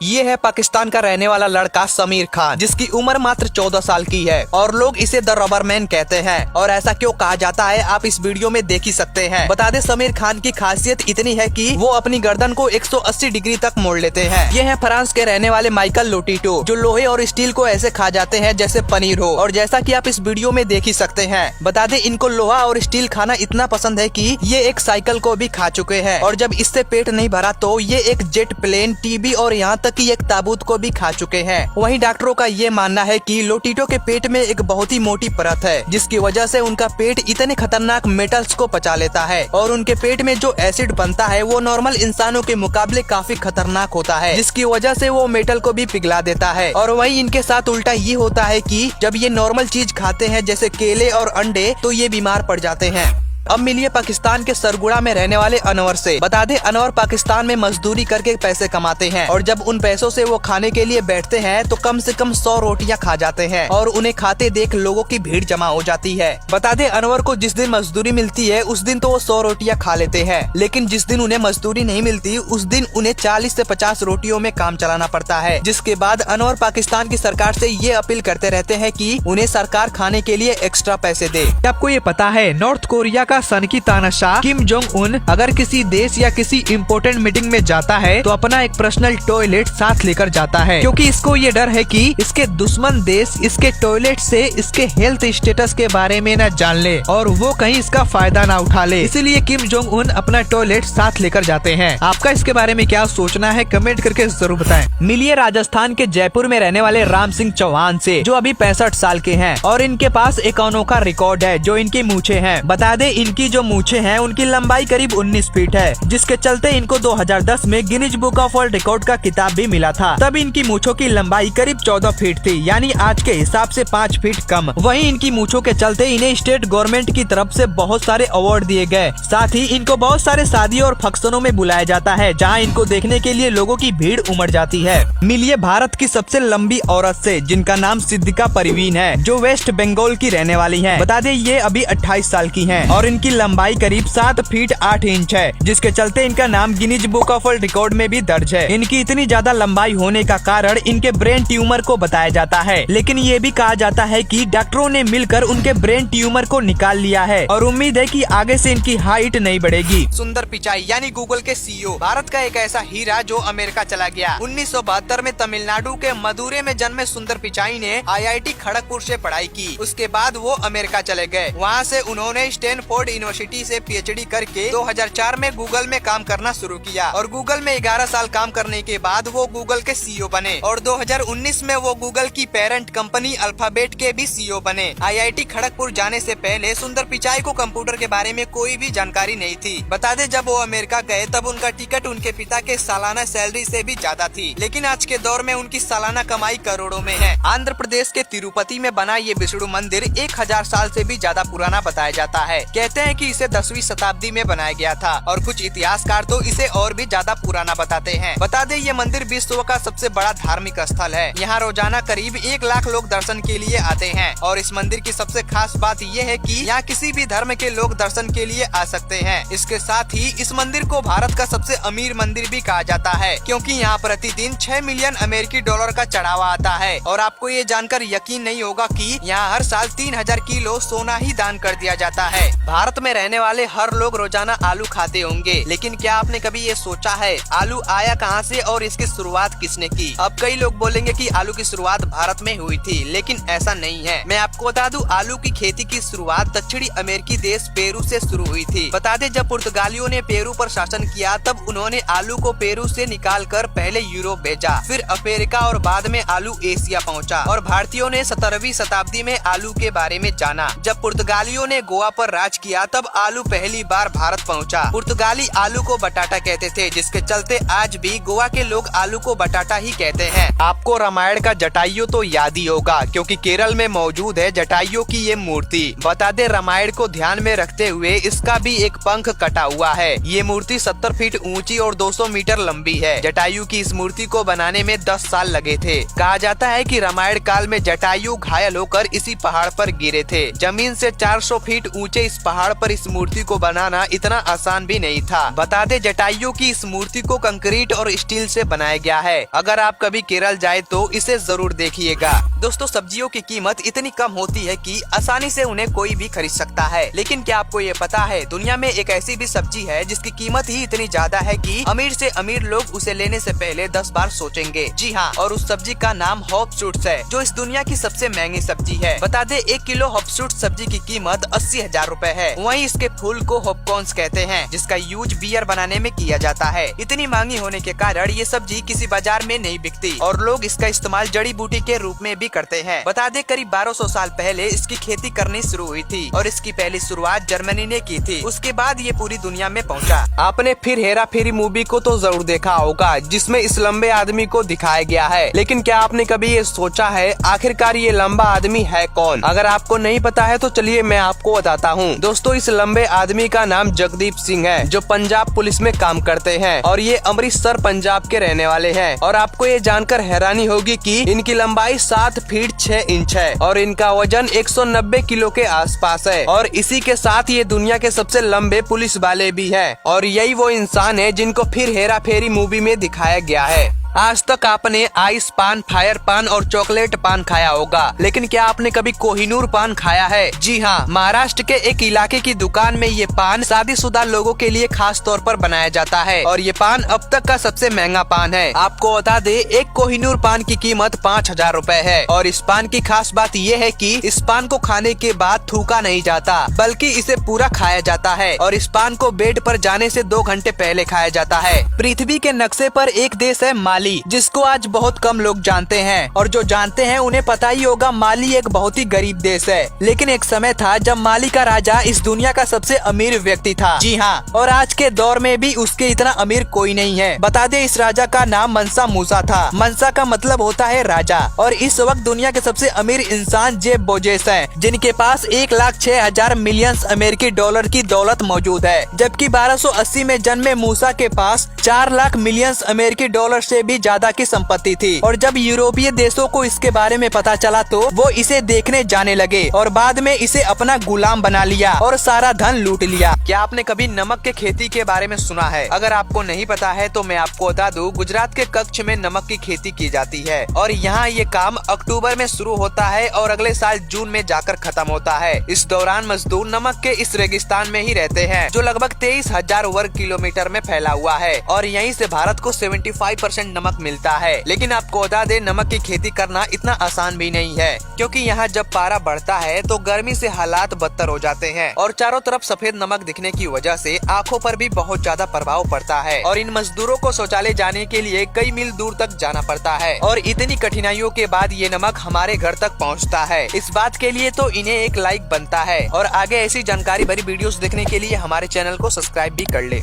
ये है पाकिस्तान का रहने वाला लड़का समीर खान, जिसकी उम्र मात्र 14 साल की है और लोग इसे द रबर मैन कहते हैं। और ऐसा क्यों कहा जाता है आप इस वीडियो में देख ही सकते हैं। बता दे समीर खान की खासियत इतनी है कि वो अपनी गर्दन को 180 डिग्री तक मोड़ लेते हैं। ये है फ्रांस के रहने वाले माइकल लोटिटो, जो लोहे और स्टील को ऐसे खा जाते हैं जैसे पनीर हो। और जैसा कि आप इस वीडियो में देख ही सकते हैं। बता दे इनको लोहा और स्टील खाना इतना पसंद है कि ये एक साइकिल को भी खा चुके हैं। और जब इससे पेट नहीं भरा तो ये एक जेट प्लेन, टीवी और यहाँ तक कि एक ताबूत को भी खा चुके हैं। वहीं डॉक्टरों का ये मानना है कि लोटिटो के पेट में एक बहुत ही मोटी परत है, जिसकी वजह से उनका पेट इतने खतरनाक मेटल्स को पचा लेता है। और उनके पेट में जो एसिड बनता है वो नॉर्मल इंसानों के मुकाबले काफी खतरनाक होता है, जिसकी वजह से वो मेटल को भी पिघला देता है। और वहीं इनके साथ उल्टा ये होता है कि जब ये नॉर्मल चीज खाते हैं जैसे केले और अंडे तो ये बीमार पड़ जाते हैं। अब मिलिए पाकिस्तान के सरगुड़ा में रहने वाले अनवर से। बता दे अनवर पाकिस्तान में मजदूरी करके पैसे कमाते हैं और जब उन पैसों से वो खाने के लिए बैठते हैं तो कम से कम 100 रोटियां खा जाते हैं और उन्हें खाते देख लोगों की भीड़ जमा हो जाती है। बता दे अनवर को जिस दिन मजदूरी मिलती है उस दिन तो वो 100 रोटियां खा लेते हैं, लेकिन जिस दिन उन्हें मजदूरी नहीं मिलती उस दिन उन्हें 40 से 50 रोटियों में काम चलाना पड़ता है। जिसके बाद अनवर पाकिस्तान की सरकार से ये अपील करते रहते हैं कि उन्हें सरकार खाने के लिए एक्स्ट्रा पैसे दे। आपको ये पता है नॉर्थ कोरिया का सन की तानाशाह किम जोंग उन अगर किसी देश या किसी इम्पोर्टेंट मीटिंग में जाता है तो अपना एक पर्सनल टॉयलेट साथ लेकर जाता है, क्योंकि इसको ये डर है कि इसके दुश्मन देश इसके टॉयलेट से इसके हेल्थ स्टेटस के बारे में न जान ले और वो कहीं इसका फायदा न उठा ले। इसीलिए किम जोंग उन अपना टॉयलेट साथ लेकर जाते हैं। आपका इसके बारे में क्या सोचना है कमेंट करके जरूर बताएं। मिलिए राजस्थान के जयपुर में रहने वाले राम सिंह चौहान से, जो अभी 65 साल के हैं और इनके पास एक अनोखा रिकॉर्ड है जो इनकी मूछें हैं। बता दे इनकी जो मूछें हैं उनकी लंबाई करीब 19 फीट है, जिसके चलते इनको 2010 में Guinness book of world record का किताब भी मिला था। तब इनकी मूछों की लंबाई करीब 14 फीट थी, यानी आज के हिसाब से 5 फीट कम। वहीं इनकी मूछों के चलते इन्हें स्टेट गवर्नमेंट की तरफ से बहुत सारे अवार्ड दिए गए। साथ ही इनको बहुत सारे शादी और फंक्शनों में बुलाया जाता है, जहाँ इनको देखने के लिए लोगों की भीड़ उमड़ जाती है। मिलिए भारत की सबसे लंबी औरत से, जिनका नाम सिद्दिका परवीन है, जो वेस्ट बंगाल की रहने वाली है। बता दे ये अभी 28 साल की है और इनकी लंबाई करीब 7 फीट 8 इंच है, जिसके चलते इनका नाम Guinness book of world record में भी दर्ज है। इनकी इतनी ज्यादा लंबाई होने का कारण इनके ब्रेन ट्यूमर को बताया जाता है, लेकिन ये भी कहा जाता है कि डॉक्टरों ने मिलकर उनके ब्रेन ट्यूमर को निकाल लिया है और उम्मीद है कि आगे से इनकी हाइट नहीं बढ़ेगी। सुंदर पिचाई यानी गूगल के सीईओ, भारत का एक ऐसा हीरा जो अमेरिका चला गया। 1972 में तमिलनाडु के मदुरै में जन्मे सुंदर पिचाई ने IIT खड़गपुर से पढ़ाई की। उसके बाद वो अमेरिका चले गए। वहाँ से उन्होंने स्टैनफोर्ड यूनिवर्सिटी से PhD करके 2004 में गूगल में काम करना शुरू किया और गूगल में 11 साल काम करने के बाद वो गूगल के CEO बने और 2019 में वो गूगल की पेरेंट कंपनी अल्फाबेट के भी CEO बने। IIT खड़गपुर जाने से पहले सुंदर पिचाई को कंप्यूटर के बारे में कोई भी जानकारी नहीं थी। बता दे जब वो अमेरिका गए तब उनका टिकट उनके पिता के सालाना सैलरी से भी ज्यादा थी, लेकिन आज के दौर में उनकी सालाना कमाई करोड़ों में है। आंध्र प्रदेश के तिरुपति में बना ये विष्णु मंदिर 1000 साल से भी ज्यादा पुराना बताया जाता है। कहते हैं कि इसे 10वीं शताब्दी में बनाया गया था और कुछ इतिहासकार तो इसे और भी ज्यादा पुराना बताते हैं। बता दे ये मंदिर विश्व का सबसे बड़ा धार्मिक स्थल है। यहाँ रोजाना करीब 1 लाख लोग दर्शन के लिए आते हैं और इस मंदिर की सबसे खास बात ये है कि यहाँ किसी भी धर्म के लोग दर्शन के लिए आ सकते हैं। इसके साथ ही इस मंदिर को भारत का सबसे अमीर मंदिर भी कहा जाता है, क्योंकि यहाँ प्रतिदिन 6 मिलियन अमेरिकी डॉलर का चढ़ावा आता है। और आपको ये जानकर यकीन नहीं होगा कि यहाँ हर साल 3000 किलो सोना ही दान कर दिया जाता है। भारत में रहने वाले हर लोग रोजाना आलू खाते होंगे, लेकिन क्या आपने कभी ये सोचा है आलू आया कहाँ से और इसकी शुरुआत किसने की? अब कई लोग बोलेंगे कि आलू की शुरुआत भारत में हुई थी, लेकिन ऐसा नहीं है। मैं आपको बता दूं आलू की खेती की शुरुआत दक्षिणी अमेरिकी देश पेरू से शुरू हुई थी। बता दें जब पुर्तगालियों ने पेरू पर शासन किया तब उन्होंने आलू को पेरू से निकालकर पहले यूरोप भेजा, फिर अफ्रीका और बाद में आलू एशिया पहुंचा। और भारतीयों ने 17वीं शताब्दी में आलू के बारे में जाना। जब पुर्तगालियों ने गोवा पर राज किया तब आलू पहली बार भारत पहुंचा। पुर्तगाली आलू को बटाटा कहते थे, जिसके चलते आज भी गोवा के लोग आलू को बटाटा ही कहते हैं। आपको रामायण का जटायु तो याद ही होगा, क्योंकि केरल में मौजूद है जटायु की ये मूर्ति। बता दे रामायण को ध्यान में रखते हुए इसका भी एक पंख कटा हुआ है। ये मूर्ति 70 फीट ऊंची और 200 मीटर लंबी है। जटायु की इस मूर्ति को बनाने में 10 साल लगे थे। कहा जाता है कि रामायण काल में जटायु घायल होकर इसी पहाड़ पर गिरे थे। जमीन से 400 फीट ऊंचे इस पहाड़ पर इस मूर्ति को बनाना इतना आसान भी नहीं था। बता दे जटायु की इस मूर्ति को कंक्रीट और स्टील से बनाया गया है। अगर आप कभी केरल जाए तो इसे जरूर देखिएगा। दोस्तों, सब्जियों की कीमत इतनी कम होती है कि आसानी से उन्हें कोई भी खरीद सकता है। लेकिन क्या आपको ये पता है, दुनिया में एक ऐसी भी सब्जी है जिसकी कीमत ही इतनी ज्यादा है कि अमीर से अमीर लोग उसे लेने से पहले 10 बार सोचेंगे। जी हाँ, और उस सब्जी का नाम हॉपशूट्स है, जो इस दुनिया की सबसे महंगी सब्जी है। बता दे 1 किलो हॉपशूट सब्जी की कीमत 80,000 रूपए है। वहीं इसके फूल को हॉपकॉर्न्स कहते हैं, जिसका यूज बियर बनाने में किया जाता है। इतनी महंगी होने के कारण ये सब्जी किसी बाजार में नहीं बिकती और लोग इसका इस्तेमाल जड़ी बूटी के रूप में भी करते हैं। बता दे करीब 1200 साल पहले इसकी खेती करनी शुरू हुई थी और इसकी पहली शुरुआत जर्मनी ने की थी। उसके बाद ये पूरी दुनिया में पहुंचा। आपने फिर हेरा फेरी मूवी को तो जरूर देखा होगा, जिसमें इस लंबे आदमी को दिखाया गया है। लेकिन क्या आपने कभी ये सोचा है आखिरकार ये लंबा आदमी है कौन? अगर आपको नहीं पता है तो चलिए मैं आपको बताता हूँ। दोस्तों, इस लंबे आदमी का नाम जगदीप सिंह है, जो पंजाब पुलिस में काम करते हैं और ये अमृतसर पंजाब के रहने वाले हैं। और आपको ये जानकर हैरानी होगी कि इनकी लंबाई 7 फीट 6 इंच है और इनका वजन 190 किलो के आसपास है। और इसी के साथ ये दुनिया के सबसे लंबे पुलिस वाले भी है। और यही वो इंसान है जिनको फिर हेरा फेरी मूवी में दिखाया गया है। आज तक आपने आइस पान, फायर पान और चॉकलेट पान खाया होगा, लेकिन क्या आपने कभी कोहिनूर पान खाया है? जी हाँ, महाराष्ट्र के एक इलाके की दुकान में ये पान शादीशुदा लोगों के लिए खास तौर पर बनाया जाता है और ये पान अब तक का सबसे महंगा पान है। आपको बता दे, एक कोहिनूर पान की कीमत 5,000 रूपए है। और इस पान की खास बात ये है कि इस पान को खाने के बाद थूका नहीं जाता, बल्कि इसे पूरा खाया जाता है। और इस पान को बेड पर जाने से 2 घंटे पहले खाया जाता है। पृथ्वी के नक्शे पर एक देश है माली, जिसको आज बहुत कम लोग जानते हैं और जो जानते हैं उन्हें पता ही होगा माली एक बहुत ही गरीब देश है। लेकिन एक समय था जब माली का राजा इस दुनिया का सबसे अमीर व्यक्ति था। जी हाँ, और आज के दौर में भी उसके इतना अमीर कोई नहीं है। बता दे इस राजा का नाम मनसा मूसा था। मनसा का मतलब होता है राजा। और इस वक्त दुनिया के सबसे अमीर इंसान जेफ बेजोस हैं, जिनके पास 1,06,000 मिलियन अमेरिकी डॉलर की दौलत मौजूद है। जबकि 1280 में जन्मे मूसा के पास 4 लाख मिलियन अमेरिकी डॉलर से भी ज्यादा की संपत्ति थी। और जब यूरोपीय देशों को इसके बारे में पता चला तो वो इसे देखने जाने लगे और बाद में इसे अपना गुलाम बना लिया और सारा धन लूट लिया। क्या आपने कभी नमक के खेती के बारे में सुना है? अगर आपको नहीं पता है तो मैं आपको बता दूं, गुजरात के कच्छ में नमक की खेती की जाती है और यहाँ ये काम अक्टूबर में शुरू होता है और अगले साल जून में जाकर खत्म होता है। इस दौरान मजदूर नमक के इस रेगिस्तान में ही रहते हैं, जो लगभग 23,000 वर्ग किलोमीटर में फैला हुआ है और यहीं से भारत को 75% नमक मिलता है। लेकिन आपको बता दें, नमक की खेती करना इतना आसान भी नहीं है, क्योंकि यहाँ जब पारा बढ़ता है तो गर्मी से हालात बदतर हो जाते हैं और चारों तरफ सफेद नमक दिखने की वजह से आंखों पर भी बहुत ज्यादा प्रभाव पड़ता है। और इन मजदूरों को शौचालय जाने के लिए कई मील दूर तक जाना पड़ता है और इतनी कठिनाइयों के बाद ये नमक हमारे घर तक पहुँचता है। इस बात के लिए तो इन्हें एक लाइक बनता है और आगे ऐसी जानकारी भरी वीडियोस देखने के लिए हमारे चैनल को सब्सक्राइब भी कर ले।